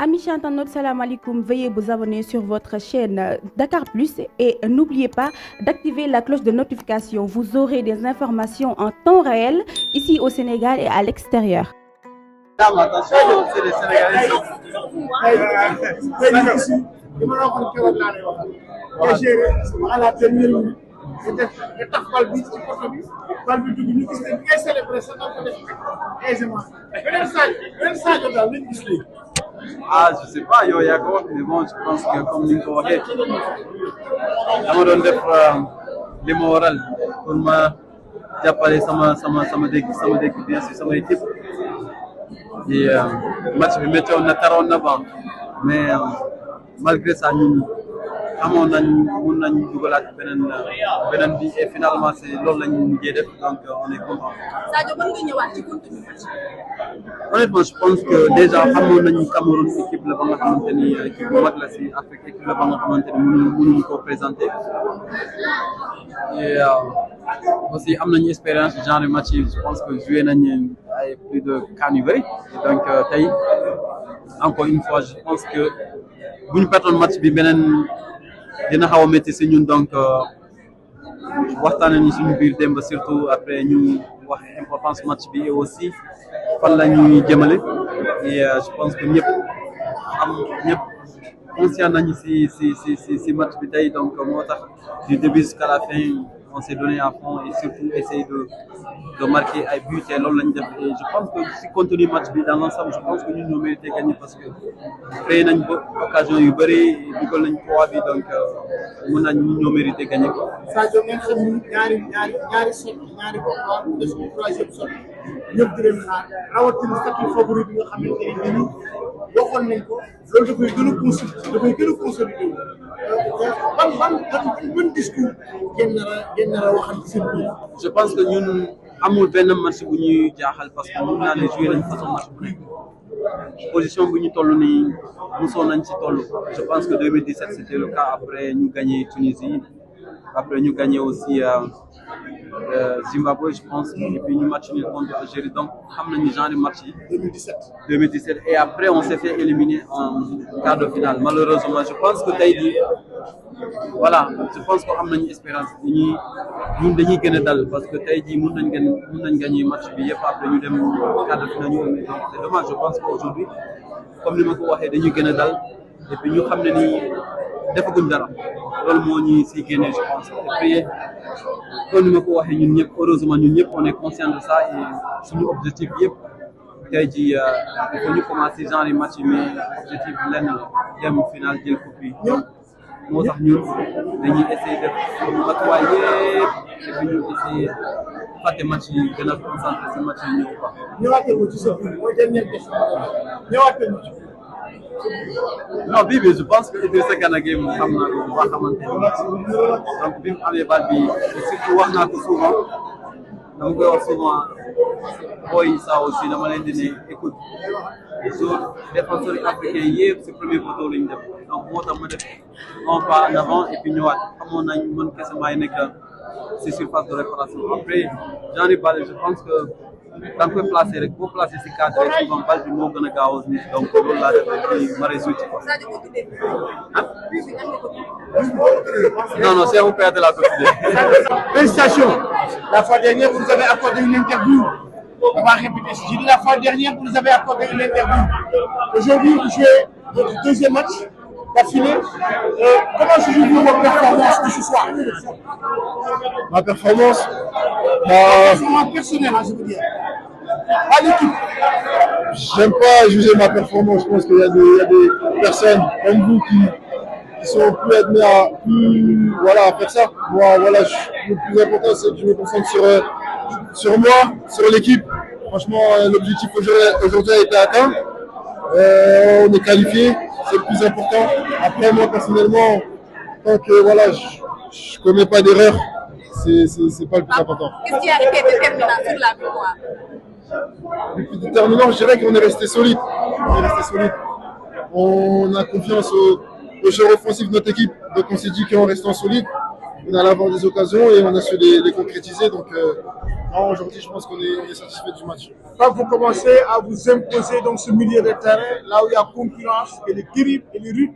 Amis internautes, salam alaikum. Veuillez vous abonner sur votre chaîne Dakar Plus et n'oubliez pas d'activer la cloche de notification. Vous aurez des informations en temps réel ici au Sénégal et à l'extérieur. Attention, c'est les Sénégalais. À la dernière minute, c'était tax bal bi ci porte bi bal bi dugg ñu gis ne ngay célébrer sa ko def aisément beneen Sadio daal lañ gis léegi. Ah, je sais pas, yow yaa ko wax mais bon, je pense que comme ni nga ko waxee dama doon def li ma waral pour ma jàppale sama dëkk bien sûr sama équipe et match bi météo na taroon na bon mais malgré ça ñun amoon nañ mun nañ dugalaat beneen bi et finalement c'est loolu lañ mujjee def donc on est content. Sadio mën nga ñëwaat ci contenu match. Honnêtement je pense que déjà xamoon nañu Cameroun équipe la ba nga xamante ni équipe bu mag la si Afrique équipe la ba nga xamante ni mënuñu koo présenter et aussi am nañu expérience genre match yi je pense que joué nañu ay plus de CAN yu bëri donc tey encore une fois je pense que bu ñu pertoon match bi beneen dina xaw a métti si ñun donc waxtaan nañu suñu biir démb surtout après ñu wax importance match bi et aussi fan la ñuy jëmale et je pense que ñëpp conscient nañu si match bi tey donc moo tax du début jusqu'à la fin on s'est donné à fond et surtout essayer de marquer ay buts et loolu lañ def et je pense que si contenu match bi dans l'ensemble je pense que ñun ñoo mérité gagner parce que créé nañ ba occasion yu bëri dugal nañ 3 bi donc mun nañ ñun ñoo mérité gagner quoi. Sadio ngeen xam ni ñaari sotti ñaari victoire mu des ñu troisième sotti ñëpp di leen xaar rawatina statut favori bi nga xamante ne nii waxoon nañ ko loolu dafay gën a consolider ban discours ngeen nar a waxal ci seen biir. je pense que ñun amul benn match bu ñuy jaaxal parce que mun naa ne joué nañ façon match bu nekk position bu ñu toll nii mosoon nañ ci toll je pense que 2017 c'était le cas après ñu gagné Tunisie après ñu gagné aussi Zimbabwe je pense et puis ñu match nul contre Algérie donc xam nañu genre match yi 2017 et après on s'est fait éliminer en quart de finale malheureusement je pense que tey jii voilà je pense que am nañu espérance ñun dañuy gën a dal parce que tey jii mun nañ gagner match bi yëpp après ñu dem quart de finale ñu donc c'est dommage je pense qu'aujourd'hui comme ni ma ko waxee dañuy gën a dal et puis ñu xam ne ni defaguñ dara loolu moo ñuy si génne je pense et puis comme ni ma ko waxee ñun ñëpp heureusement ñun ñëpp on est conscient de ça et suñu objectif yëpp tey jii il faut ñu commencer genre match yi mais objectif lenn la dem final jël coupe yi moo tax ñun dañuy essayer def matuwaay yëpp et puis ñu essayer fàtte match yi gën a concentré si match yi ñëw quoi. ñëwaatee ko ci sa biir mooy dernière question ñëwaatee ko ci. non bii bi je pense que Idrissa Gana Gueye moom xam naa ko bu baax xamante ni donc bi mu amee bal bi surtout wax naa ko souvent dama koy wax souvent booy ça aussi dama leen di ne écoute les autres défenseurs africains yëpp si premier poteau lañ def donc moo tax ma def un pas en avant et puis ñëwaat xamoon nañ man kese maay nekk si surface de réparation après genre bal je pense que da nga koy placer rek boo placer si cadre rek souvent bal bi moo gën a gaaw nit donc loolu laa def rek ma résulté quoi. Non, c'est un père de la Côte. Félicitations. La fois dernière, vous nous avez accordé une interview. On va répéter. J'ai dit la fois dernière, vous nous avez accordé une interview. Aujourd'hui, vous jouez votre deuxième match d'affilée. Comment jugez-vous votre performance de ce soir? Ma performance personnelle, je veux dire. Pas l'équipe. J'aime pas juger ma performance. Je pense qu'il y a des personnes comme vous qui sont plus admis à faire ça. Moi, voilà, le plus important, c'est que je me concentre sur moi, sur l'équipe. Franchement, l'objectif aujourd'hui a été atteint. On est qualifié, c'est le plus important. Après, moi, personnellement, tant que voilà, je commets pas d'erreur, c'est pas le plus important. Qu'est-ce qui a été déterminant sur la victoire? Le plus déterminant, je dirais qu'on est resté solide. On a confiance au jeu offensif de notre équipe. Donc on s'est dit qu'en restant solide, on allait avoir des occasions et on a su les concrétiser. Donc non, aujourd'hui, je pense qu'on est satisfait du match. Quand vous commencez à vous imposer dans ce milieu de terrain, là où il y a concurrence, et les terribles et les rudes,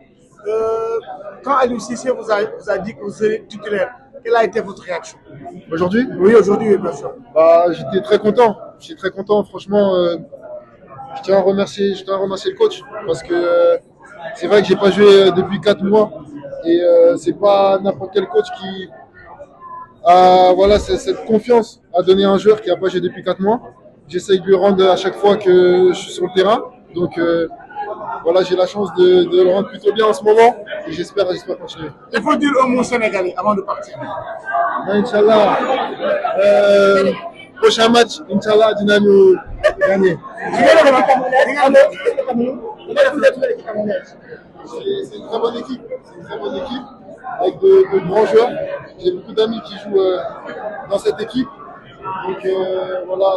quand Aliou Cissé vous a dit que vous serez titulaire, quelle a été votre réaction? Aujourd'hui? Oui, aujourd'hui, bien sûr. Bah, j'étais très content. J'étais très content, franchement. Je tiens à remercier le coach parce que c'est vrai que j'ai pas joué depuis 4 mois et c'est pas n'importe quel coach qui a voilà, cette confiance à donner à un joueur qui a pas joué depuis 4 mois. J'essaye de lui rendre à chaque fois que je suis sur le terrain. Donc voilà, j'ai la chance de le rendre plutôt bien en ce moment et j'espère continuer. Il faut dire un mot sénégalais avant de partir. Inch'Allah, prochain match, Inch'Allah, dina nous gagner. C'est une très bonne équipe. C'est une très bonne équipe avec de grands joueurs. J'ai beaucoup d'amis qui jouent dans cette équipe. Donc voilà,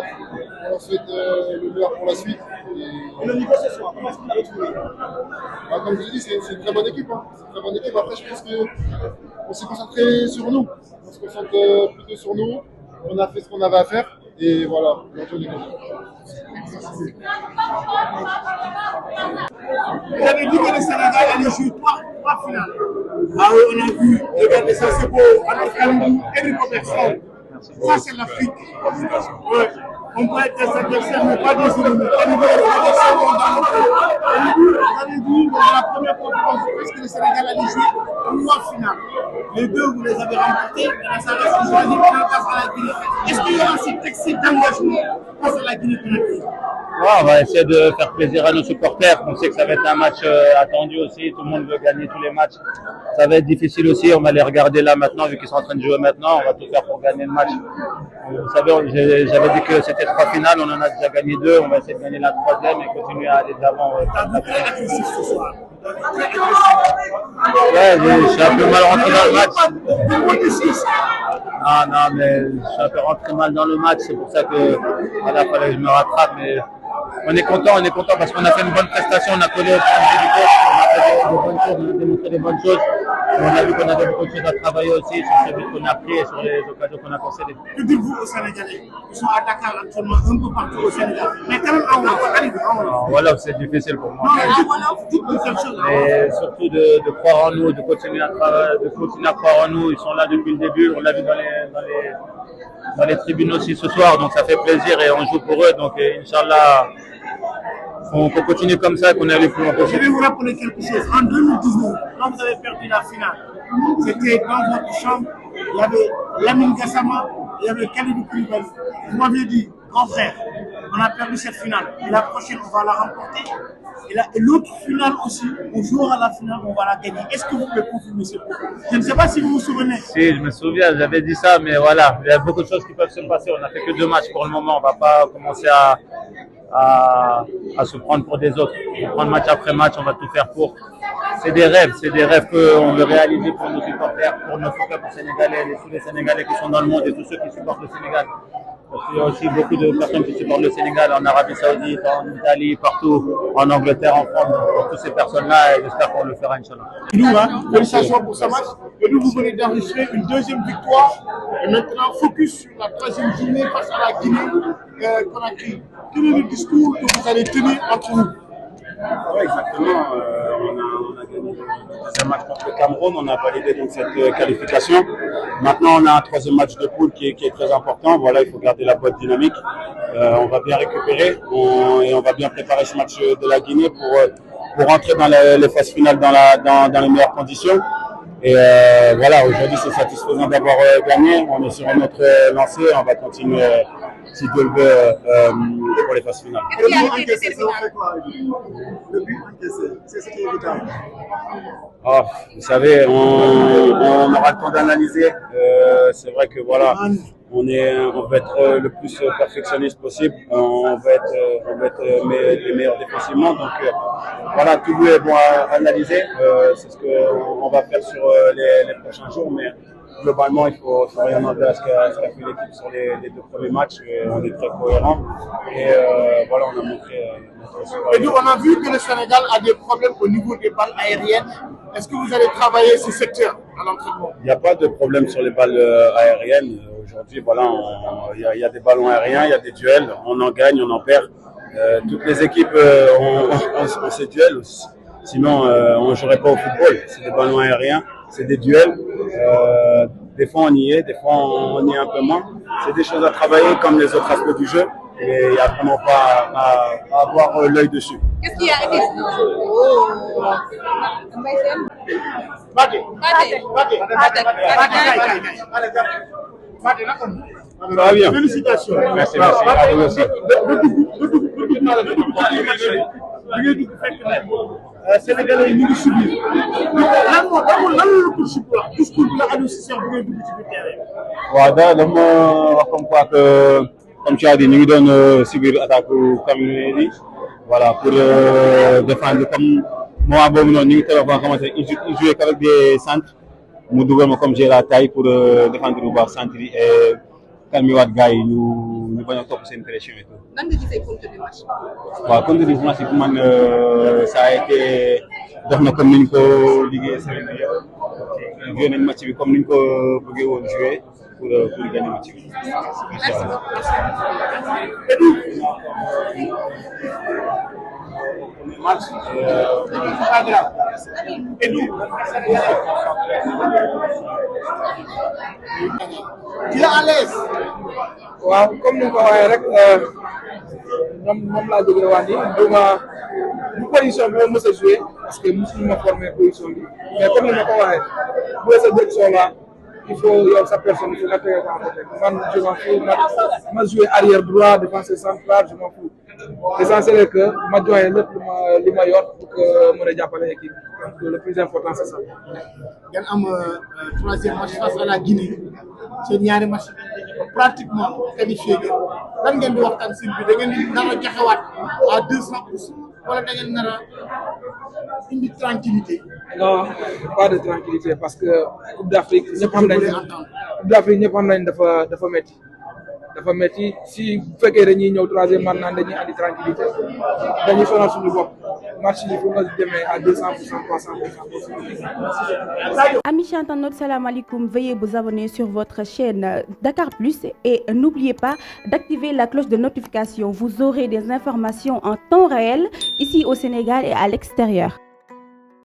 on leur souhaite le meilleur pour la suite. Et le niveau ce soir, comment est-ce que vous l'avez trouvé? Bah, comme je l'ai dit, c'est une très bonne équipe. Hein. C'est une très bonne équipe. Après, je pense qu'on s'est concentré sur nous. On se concentre plutôt sur nous. On a fait ce qu'on avait à faire. Et voilà, aujourd'hui on est content. Vous avez dit que le Sénégal allait jouer trois finales. Ah oui, on a vu le ça c'est beau, Alain Kalou, Eric Robertson. Ça c'est l'Afrique. Ouais. On peut être des adversaires, mais pas des ennemis. Vous avez dit dans la première conférence, est-ce que le Sénégal allait jouer 3 finales? Les 2, vous les avez remportés, et ça reste une journée face à la Guinée. Est-ce qu'il y aura cet excès d'engagement face à la Guinée-Conakry? Ouais, on va essayer de faire plaisir à nos supporters. On sait que ça va être un match attendu aussi. Tout le monde veut gagner tous les matchs. Ça va être difficile aussi. On va les regarder là maintenant, vu qu'ils sont en train de jouer maintenant. On va tout faire pour gagner le match. Vous savez, j'avais dit que c'était 3 finales. On en a déjà gagné 2. On va essayer de gagner la 3e et continuer à aller de l'avant. Ouais, je suis un peu mal rentré dans le match. Non, mais je suis un peu rentré mal dans le match. C'est pour ça que voilà, fallait que je me rattrape. Mais on est content parce qu'on a fait une bonne prestation. On a collé au point du coach. On a fait des bonnes choses, on a démontré des bonnes choses. On a vu qu'on avait beaucoup de choses à travailler aussi sur ce but qu'on a pris et sur les occasions qu'on a concédées. Que dites-vous aux Sénégalais? Ils sont à Dakar actuellement, un peu partout au Sénégal. Mais quand même, en Wolof, Wolof, c'est difficile pour moi. Non, en Wolof, dites-nous quelque chose. Et surtout de croire en nous, de continuer à croire en nous. Ils sont là depuis le début. On l'a vu dans les tribunes aussi ce soir. Donc ça fait plaisir et on joue pour eux. Donc Inch'Allah, on peut continuer comme ça, qu'on est allé plus loin possible. Je vais vous rappeler quelque chose. En 2019, quand vous avez perdu la finale, c'était dans votre chambre, il y avait Lamine Gassama, il y avait Kalidou Koulibaly. Vous m'aviez dit, grand frère, on a perdu cette finale. Et la prochaine, on va la remporter. Et l'autre finale aussi, on jouera la finale, on va la gagner. Est-ce que vous pouvez confirmer ce propos? Je ne sais pas si vous vous souvenez. Si, je me souviens, j'avais dit ça, mais voilà, il y a beaucoup de choses qui peuvent se passer. On n'a fait que 2 matchs pour le moment. On ne va pas commencer à se prendre pour des autres. On prend match après match, on va tout faire pour. C'est des rêves qu'on veut réaliser pour nos supporters, pour nos supporters sénégalais, tous les Sénégalais qui sont dans le monde et tous ceux qui supportent le Sénégal. Parce qu'il y a aussi beaucoup de personnes qui supportent le Sénégal en Arabie Saoudite, en Italie, partout, en Angleterre, en France. Pour toutes ces personnes-là, et j'espère qu'on le fera, Inch'Allah. Nous, félicitations pour ce match. Et nous, vous venez d'enregistrer une 2e victoire. Et maintenant, focus sur la 3e journée face à la Guinée-Conakry. Quel est le discours que vous allez tenir entre vous? Oui, exactement. On a gagné le 2e match contre le Cameroun. On a validé donc cette qualification. Maintenant, on a un 3e match de poule qui est très important. Voilà, il faut garder la bonne dynamique. On va bien récupérer et on va bien préparer ce match de la Guinée pour rentrer dans les phases finales dans les meilleures conditions. Et voilà, aujourd'hui, c'est satisfaisant d'avoir gagné. On est sur notre lancée. On va continuer, si Dieu le veut, pour les phases finales. Le but encaissé, ça fait quoi? Le but encaissé, c'est ce qui est évident. Oh, vous savez, on aura le temps d'analyser. C'est vrai que voilà, on va être le plus perfectionniste possible. On va être les meilleurs défensivement. Donc voilà, tout est bon à analyser. C'est ce qu'on va faire sur les prochains jours. Mais globalement, il faut rien enlever à ce qu'a fait l'équipe sur les deux premiers matchs. On est très cohérents et voilà, on a montré. Et nous, on a vu que le Sénégal a des problèmes au niveau des balles aériennes. Est-ce que vous allez travailler ce secteur à l'entraînement? Il n'y a pas de problème sur les balles aériennes. Aujourd'hui, voilà, il y a des ballons aériens, il y a des duels. On en gagne, on en perd. Toutes les équipes ont ces duels. Sinon, on ne jouerait pas au football. C'est des ballons aériens, c'est des duels. Des fois, on y est, des fois, on y est un peu moins. C'est des choses à travailler comme les autres aspects du jeu. Mais il n'y a vraiment pas à avoir l'œil dessus. Qu'est-ce qui a été Ça va bien. Félicitations. Merci, merci. À vous aussi. Sénégalais yi ñu ngi subir lan la ko subir discours bi la Aliou Cissé bu ngay dugg ci biir terrain. waaw dama wax comme quoi que comme tu as dit ñu ngi doon subir attaque camerounaise yi voilà pour défendre comme moment boobu noonu ñu ngi toll ba nga xamante ne il jouait avec des centres mu dugal ma comme j'ai la taille pour défendre bu baax centre yi et calmer waat gars yi ñu bañ a topp seen pression et tout. nan nga gisee compte du match. waaw compte du match bi man ça a été dox na comme ni ñu ko liggéeyee semaine bi yëpp joué nañ match bi comme ni ñu ko bëggee woon joué pour gagner match bi. Match pas grave. Et nous tu es à l'aise. waaw comme ni nga ko waxee rek ñoom laa jógee wax ni bu position bi ma mës a joué parce que mosuñu ma formé position bi mais comme ni ma ko waxee bu sa direction la il faut yow sa personne il faut nga tege ko en côté man je m'en fous ma joué arrière droit défenseur central je m'en fous l'essentiel est que ma joxe lépp li ma yor pour que mën a jàppale équipe donc le plus important c'est ça. ngeen am troisième match face à la Guinée seen ñaari match pratiquement qualifié ngeen lan ngeen di waxtaan si bi da ngeen di nar a joxewaat à 200% wala da ngeen nar a indi tranquillité. non pas de tranquillité parce que Coupe d'Afrique ñëpp xam nañ Coupe d'Afrique ñëpp xam nañ dafa métti si bu fekkee dañuy ñëw troisième man naan dañuy andi tranquillité dañuy sonal suñu bopp match yi fu nga demee à 200%, 300%. Amis internautes, salam alaikum. Veuillez vous abonner sur votre chaîne Dakar Plus et n'oubliez pas d'activer la cloche de notification. Vous aurez des informations en temps réel ici au Sénégal et à l'extérieur.